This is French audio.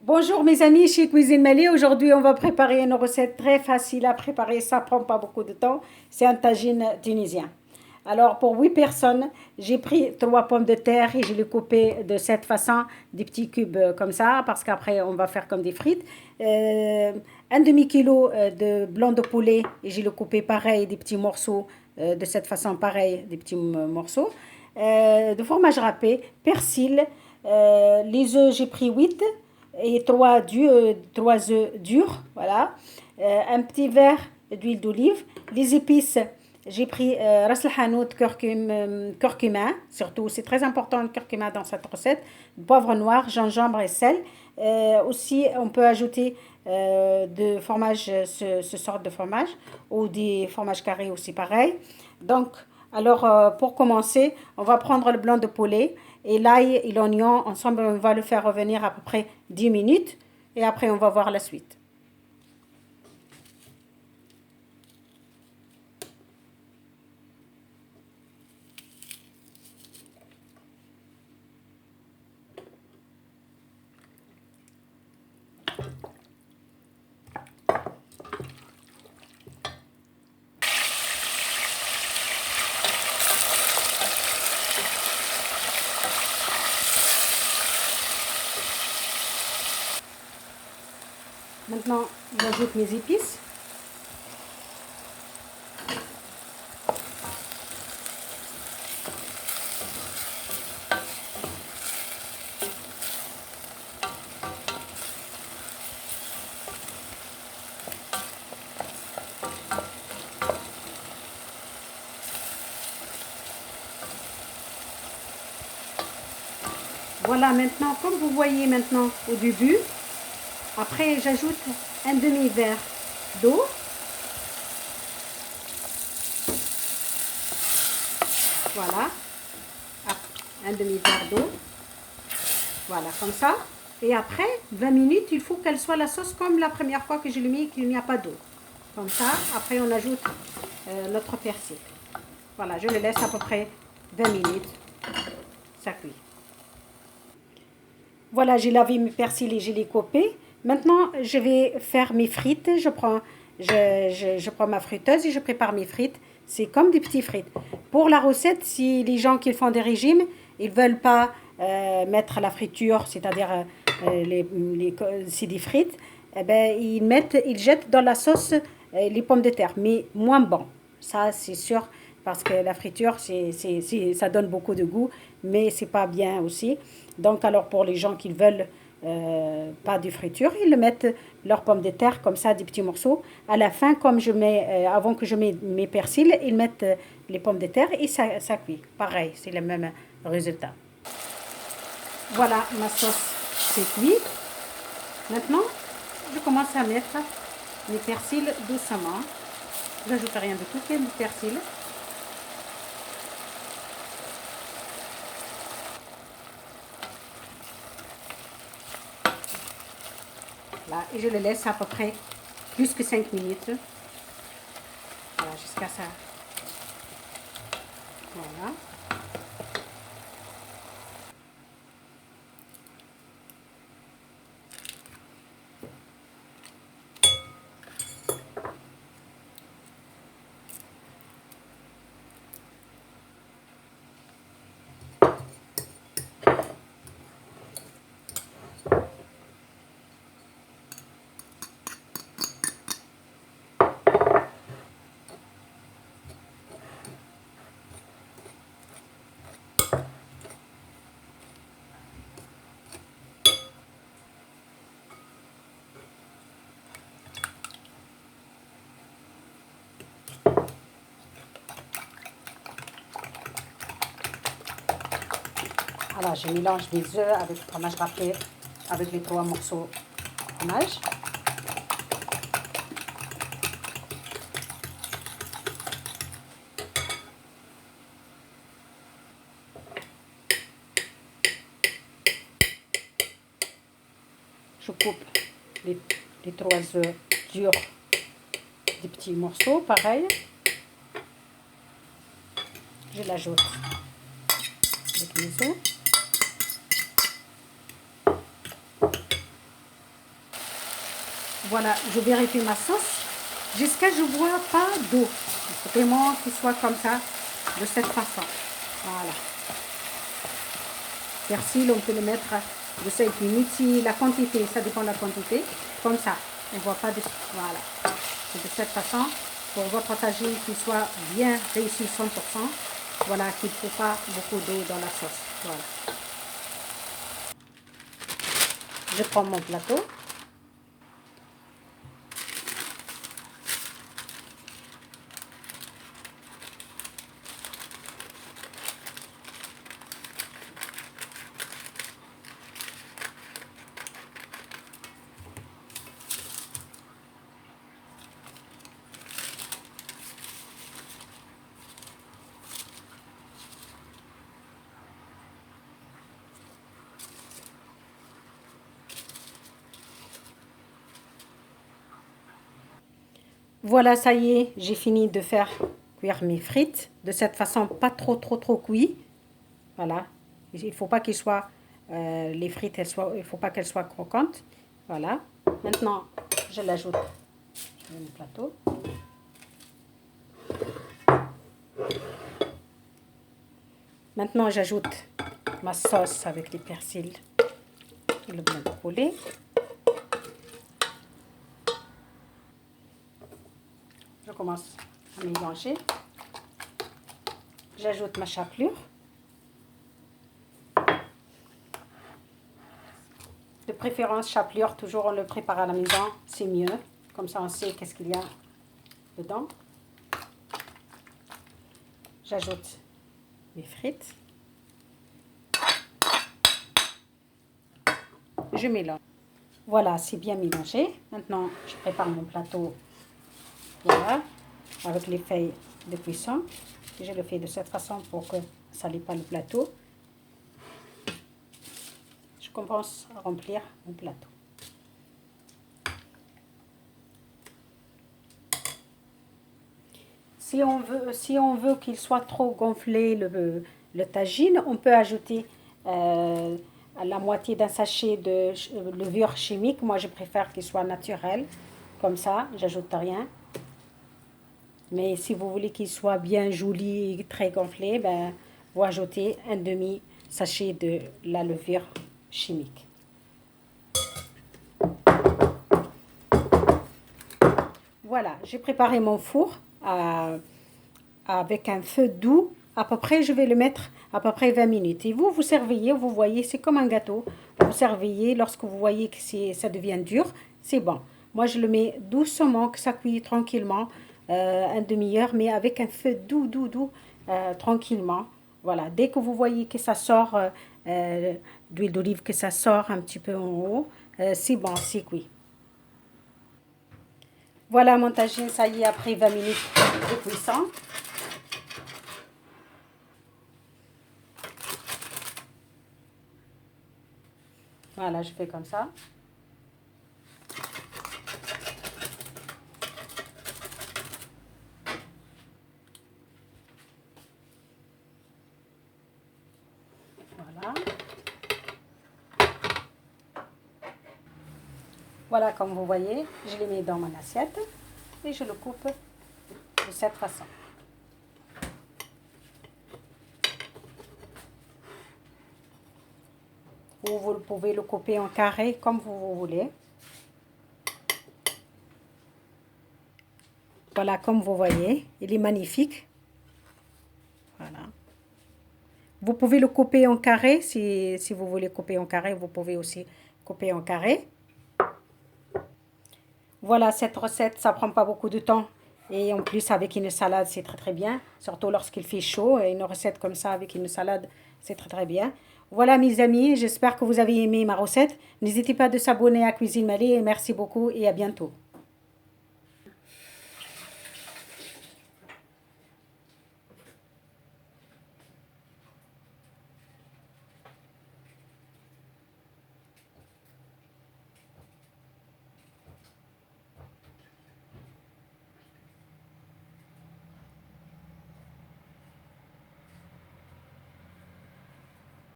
Bonjour mes amis chez Cuisine Mali. Aujourd'hui, on va préparer une recette très facile à préparer. Ça prend pas beaucoup de temps. C'est un tagine tunisien. Alors, pour 8 personnes, j'ai pris 3 pommes de terre et je les coupé de cette façon, des petits cubes comme ça, parce qu'après, on va faire comme des frites. Euh, un demi-kilo de blanc de poulet et je le coupé pareil, des petits morceaux, de cette façon pareil, des petits morceaux. De fromage râpé, persil, les œufs, j'ai pris 8 et 3 œufs durs, voilà. Un petit verre d'huile d'olive, les épices, j'ai pris ras el hanout, curcuma, surtout, c'est très important le curcuma dans cette recette, poivre noir, gingembre et sel. Aussi, on peut ajouter de fromage, ce sort de fromage, ou des fromages carrés aussi pareil. Donc, alors, pour commencer, on va prendre le blanc de poulet et l'ail et l'oignon. Ensemble, on va le faire revenir à peu près 10 minutes et après, on va voir la suite. Maintenant, j'ajoute mes épices. Voilà, maintenant, comme vous voyez maintenant au début, après, j'ajoute un demi-verre d'eau. Voilà, un demi-verre d'eau. Voilà, comme ça. Et après, 20 minutes, il faut qu'elle soit la sauce comme la première fois que je l'ai mis, qu'il n'y a pas d'eau. Comme ça, après, on ajoute notre persil. Voilà, je le laisse à peu près 20 minutes. Ça cuit. Voilà, j'ai lavé mes persils et je les coupés. Maintenant, je vais faire mes frites. Je prends ma friteuse et je prépare mes frites. C'est comme des petits frites. Pour la recette, si les gens qui font des régimes, ils ne veulent pas mettre la friture, c'est-à-dire c'est des frites, eh ben, ils jettent dans la sauce les pommes de terre, mais moins bon. Ça, c'est sûr, parce que la friture, ça donne beaucoup de goût, mais c'est pas bien aussi. Donc, alors, pour les gens qui veulent pas de friture, ils le mettent leurs pommes de terre comme ça, des petits morceaux. À la fin, comme avant que je mets mes persils, ils mettent les pommes de terre et ça cuit. Pareil, c'est le même résultat. Voilà, ma sauce c'est cuit. Maintenant, je commence à mettre mes persils doucement. Je n'ajoute rien de tout, que le persil. Là, et je le laisse à peu près plus que 5 minutes. Voilà, jusqu'à ça. Voilà. Alors, je mélange des œufs avec le fromage râpé, avec les 3 morceaux de fromage. Je coupe les, les 3 œufs durs, des petits morceaux, pareil. Je l'ajoute avec les œufs. Voilà, je vérifie ma sauce jusqu'à ce que je vois pas d'eau. Il faut vraiment qu'il soit comme ça, de cette façon. Voilà. Persil, on peut le mettre de 5 minutes. Si la quantité, ça dépend de la quantité. Comme ça, on ne voit pas de... Voilà. C'est de cette façon, pour votre tagine qui soit bien réussi 100%. Voilà, qu'il ne faut pas beaucoup d'eau dans la sauce. Voilà. Je prends mon plateau. Voilà, ça y est, j'ai fini de faire cuire mes frites. De cette façon, pas trop cuit. Voilà. Il ne faut pas qu'il soit, les frites, il ne faut pas qu'elles soient croquantes. Voilà. Maintenant, je l'ajoute sur mon plateau. Maintenant, j'ajoute ma sauce avec les persils et le blanc de poulet. Je commence à mélanger. J'ajoute ma chapelure. De préférence, chapelure, toujours on le prépare à la maison, c'est mieux. Comme ça, on sait qu'est-ce qu'il y a dedans. J'ajoute mes frites. Je mélange. Voilà, c'est bien mélangé. Maintenant, je prépare mon plateau. Voilà, avec les feuilles de cuisson. Je le fais de cette façon pour que ça n'ait pas le plateau. Je commence à remplir mon plateau. Si on veut qu'il soit trop gonflé, le tagine, on peut ajouter la moitié d'un sachet de levure chimique. Moi, je préfère qu'il soit naturel. Comme ça, j'ajoute rien. Mais si vous voulez qu'il soit bien joli et très gonflé, ben, vous ajoutez un demi-sachet de la levure chimique. Voilà, j'ai préparé mon four avec un feu doux. À peu près, je vais le mettre à peu près 20 minutes. Et vous servez, vous voyez, c'est comme un gâteau. Vous servez, lorsque vous voyez que ça devient dur, c'est bon. Moi, je le mets doucement, que ça cuit tranquillement, une demi-heure, mais avec un feu doux, tranquillement. Voilà, dès que vous voyez que ça sort d'huile d'olive, que ça sort un petit peu en haut, c'est bon, c'est cuit. Voilà mon tagine, ça y est, après 20 minutes de cuisson. Voilà, je fais comme ça. Voilà. Voilà, comme vous voyez, je les mets dans mon assiette et je le coupe de cette façon. Ou vous pouvez le couper en carré comme vous voulez. Voilà, comme vous voyez, il est magnifique. Voilà. Vous pouvez le couper en carré, si vous voulez couper en carré, vous pouvez aussi couper en carré. Voilà, cette recette, ça prend pas beaucoup de temps. Et en plus, avec une salade, c'est très bien. Surtout lorsqu'il fait chaud, une recette comme ça avec une salade, c'est très bien. Voilà mes amis, j'espère que vous avez aimé ma recette. N'hésitez pas de s'abonner à Cuisine Malais et merci beaucoup et à bientôt.